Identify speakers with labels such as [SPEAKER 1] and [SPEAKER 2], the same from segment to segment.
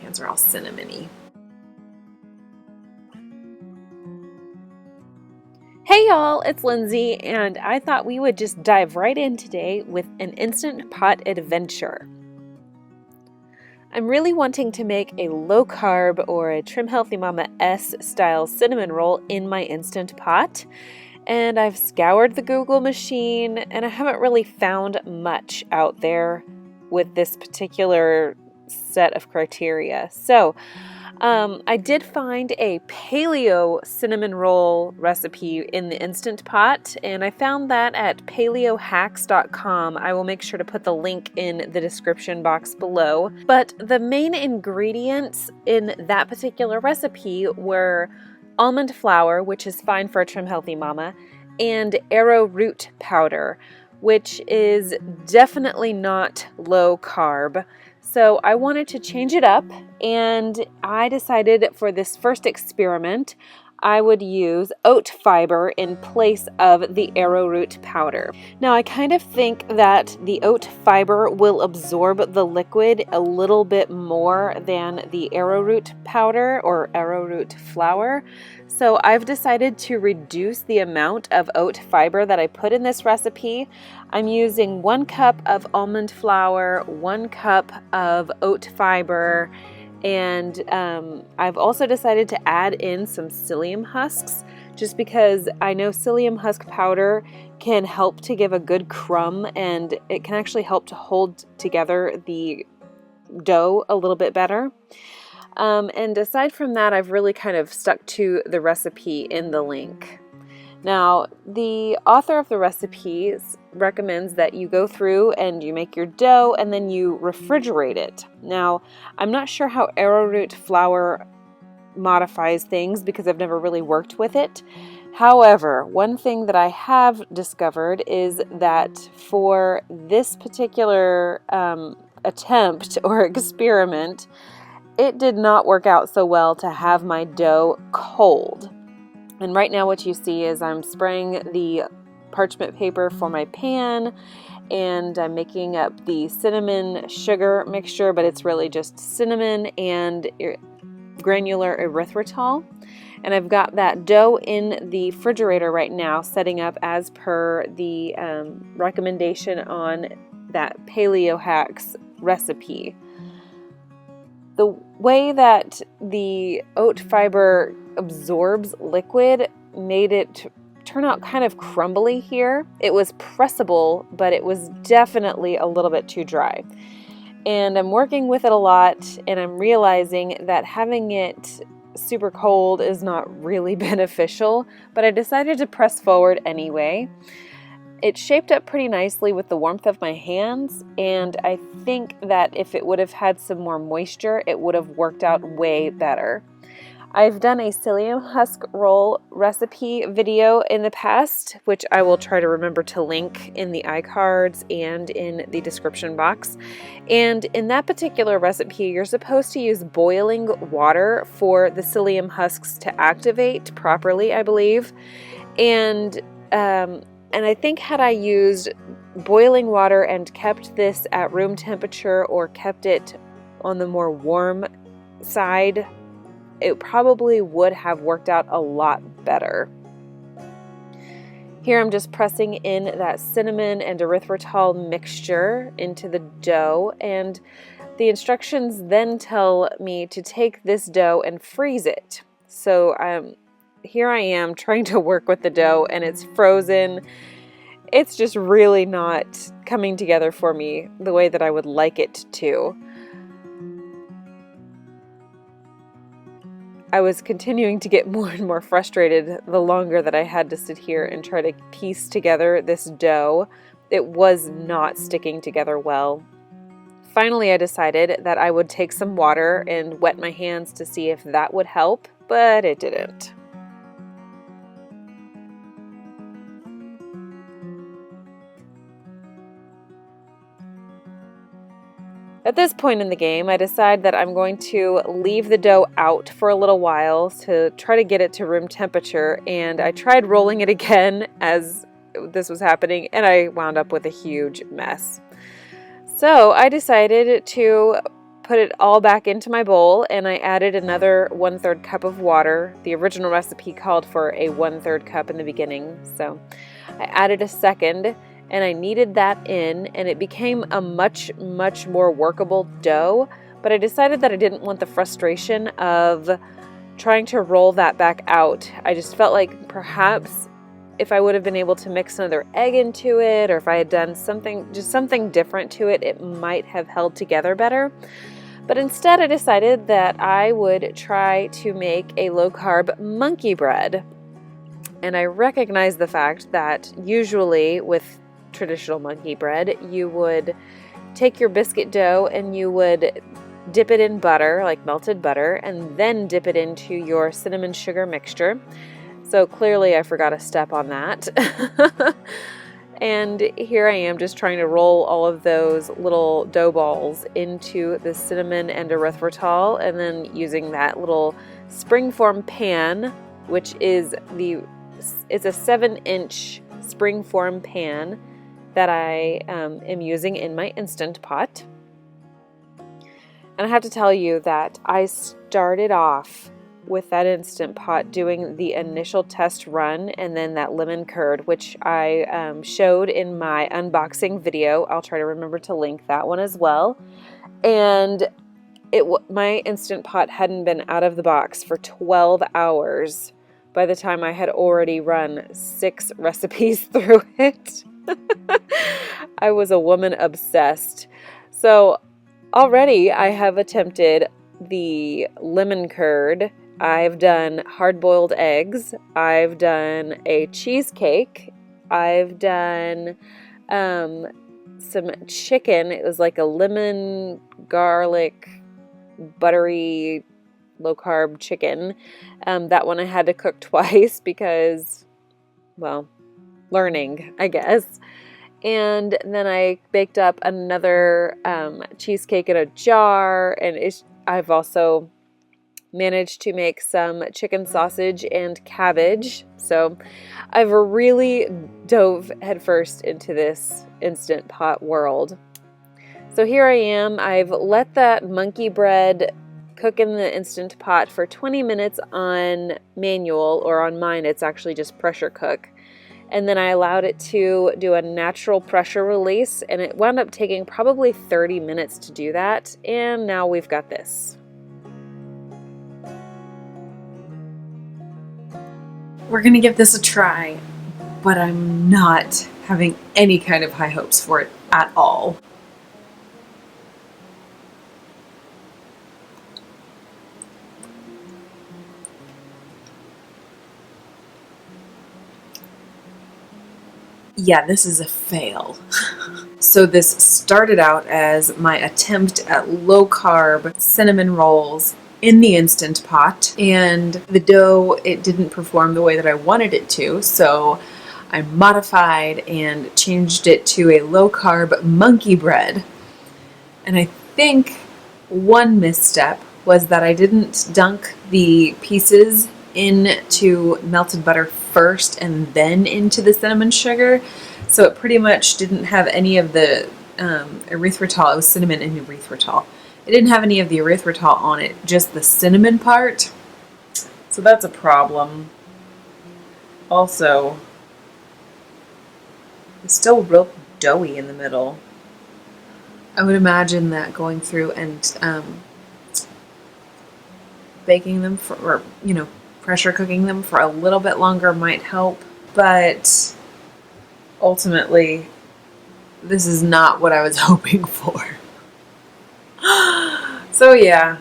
[SPEAKER 1] hands are all cinnamony. Hey y'all, it's Lindsay, and I thought we would just dive right in today with an Instant Pot adventure. I'm really wanting to make a low-carb or a Trim Healthy Mama S style cinnamon roll in my Instant Pot, and I've scoured the Google machine, and I haven't really found much out there with this particular set of criteria. So I did find a paleo cinnamon roll recipe in the Instant Pot, and I found that at paleohacks.com. I will make sure to put the link in the description box below. But the main ingredients in that particular recipe were almond flour, which is fine for a Trim Healthy Mama, and arrowroot powder, which is definitely not low carb. So I wanted to change it up, and I decided for this first experiment, I would use oat fiber in place of the arrowroot powder. Now, I kind of think that the oat fiber will absorb the liquid a little bit more than the arrowroot powder or arrowroot flour. So I've decided to reduce the amount of oat fiber that I put in this recipe. I'm using 1 cup of almond flour, 1 cup of oat fiber, and I've also decided to add in some psyllium husks, just because I know psyllium husk powder can help to give a good crumb, and it can actually help to hold together the dough a little bit better. And aside from that, I've really kind of stuck to the recipe in the link. Now, the author of the recipes recommends that you go through and you make your dough and then you refrigerate it. Now, I'm not sure how arrowroot flour modifies things because I've never really worked with it. However, one thing that I have discovered is that for this particular attempt or experiment, it did not work out so well to have my dough cold. And right now what you see is I'm spraying the parchment paper for my pan, and I'm making up the cinnamon sugar mixture, but it's really just cinnamon and granular erythritol. And I've got that dough in the refrigerator right now, setting up as per the recommendation on that Paleo Hacks recipe. The way that the oat fiber absorbs liquid made it turn out kind of crumbly here. It was pressable, but it was definitely a little bit too dry. And I'm working with it a lot, and I'm realizing that having it super cold is not really beneficial, but I decided to press forward anyway. It shaped up pretty nicely with the warmth of my hands, and I think that if it would have had some more moisture, it would have worked out way better. I've done a psyllium husk roll recipe video in the past, which I will try to remember to link in the iCards and in the description box. And in that particular recipe, you're supposed to use boiling water for the psyllium husks to activate properly, I believe. And I think had I used boiling water and kept this at room temperature or kept it on the more warm side, it probably would have worked out a lot better. Here I'm just pressing in that cinnamon and erythritol mixture into the dough, and the instructions then tell me to take this dough and freeze it. So here I am trying to work with the dough, and it's frozen. It's just really not coming together for me the way that I would like it to. I was continuing to get more and more frustrated the longer that I had to sit here and try to piece together this dough. It was not sticking together well. Finally, I decided that I would take some water and wet my hands to see if that would help, but it didn't. At this point in the game, I decide that I'm going to leave the dough out for a little while to try to get it to room temperature, and I tried rolling it again as this was happening, and I wound up with a huge mess. So I decided to put it all back into my bowl, and I added another 1/3 cup of water. The original recipe called for a 1/3 cup in the beginning, so I added a second, and I kneaded that in, and it became a much more workable dough. But I decided that I didn't want the frustration of trying to roll that back out. I just felt like perhaps if I would have been able to mix another egg into it, or if I had done something different to it, it might have held together better. But instead I decided that I would try to make a low-carb monkey bread. And I recognize the fact that usually with traditional monkey bread, you would take your biscuit dough and you would dip it in butter, like melted butter, and then dip it into your cinnamon sugar mixture. So clearly I forgot a step on that. And here I am just trying to roll all of those little dough balls into the cinnamon and erythritol, and then using that little springform pan, which is it's a 7-inch springform pan that I am using in my Instant Pot. And I have to tell you that I started off with that Instant Pot doing the initial test run and then that lemon curd, which I showed in my unboxing video. I'll try to remember to link that one as well. And my Instant Pot hadn't been out of the box for 12 hours by the time I had already run 6 recipes through it. I was a woman obsessed. So already I have attempted the lemon curd. I've done hard-boiled eggs. I've done a cheesecake. I've done some chicken. It was like a lemon, garlic, buttery, low-carb chicken. That one I had to cook twice because, well, learning, I guess. And then I baked up another cheesecake in a jar, and I've also managed to make some chicken sausage and cabbage. So I've really dove headfirst into this Instant Pot world. So here I am. I've let that monkey bread cook in the Instant Pot for 20 minutes on manual, or on mine it's actually just pressure cook. And then I allowed it to do a natural pressure release, and it wound up taking probably 30 minutes to do that. And now we've got this.
[SPEAKER 2] We're gonna give this a try, but I'm not having any kind of high hopes for it at all. Yeah, this is a fail. So this started out as my attempt at low-carb cinnamon rolls in the Instant Pot, and the dough, it didn't perform the way that I wanted it to, so I modified and changed it to a low-carb monkey bread. And I think one misstep was that I didn't dunk the pieces into melted butter first and then into the cinnamon sugar, so it pretty much didn't have any of the erythritol. It was cinnamon and erythritol. It didn't have any of the erythritol on it, just the cinnamon part. So that's a problem. Also, it's still real doughy in the middle. I would imagine that going through and baking them for, or, pressure cooking them for a little bit longer might help, but ultimately this is not what I was hoping for. So yeah,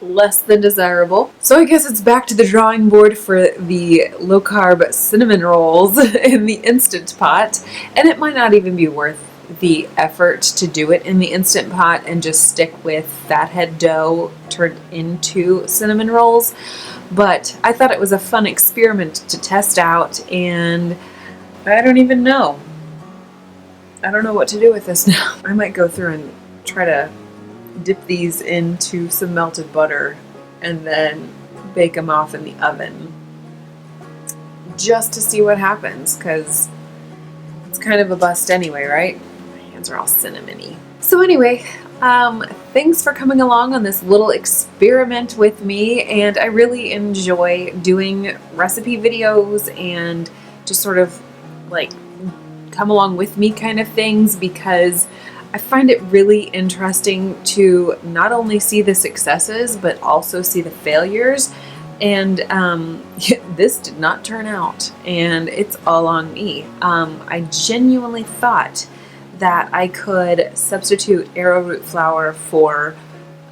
[SPEAKER 2] less than desirable. So I guess it's back to the drawing board for the low-carb cinnamon rolls in the Instant Pot, and it might not even be worth the effort to do it in the Instant Pot and just stick with fathead dough turned into cinnamon rolls. But I thought it was a fun experiment to test out, and I don't even know. I don't know what to do with this now. I might go through and try to dip these into some melted butter and then bake them off in the oven just to see what happens, because it's kind of a bust anyway, right? My hands are all cinnamony. So anyway, thanks for coming along on this little experiment with me, and I really enjoy doing recipe videos and just sort of like come along with me kind of things, because I find it really interesting to not only see the successes but also see the failures. And this did not turn out, and it's all on me. I genuinely thought that I could substitute arrowroot flour for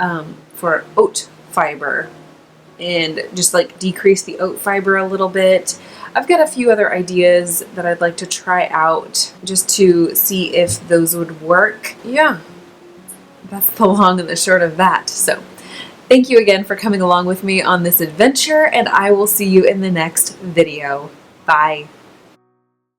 [SPEAKER 2] oat fiber and just like decrease the oat fiber a little bit. I've got a few other ideas that I'd like to try out just to see if those would work. Yeah, that's the long and the short of that. So thank you again for coming along with me on this adventure, and I will see you in the next video. Bye.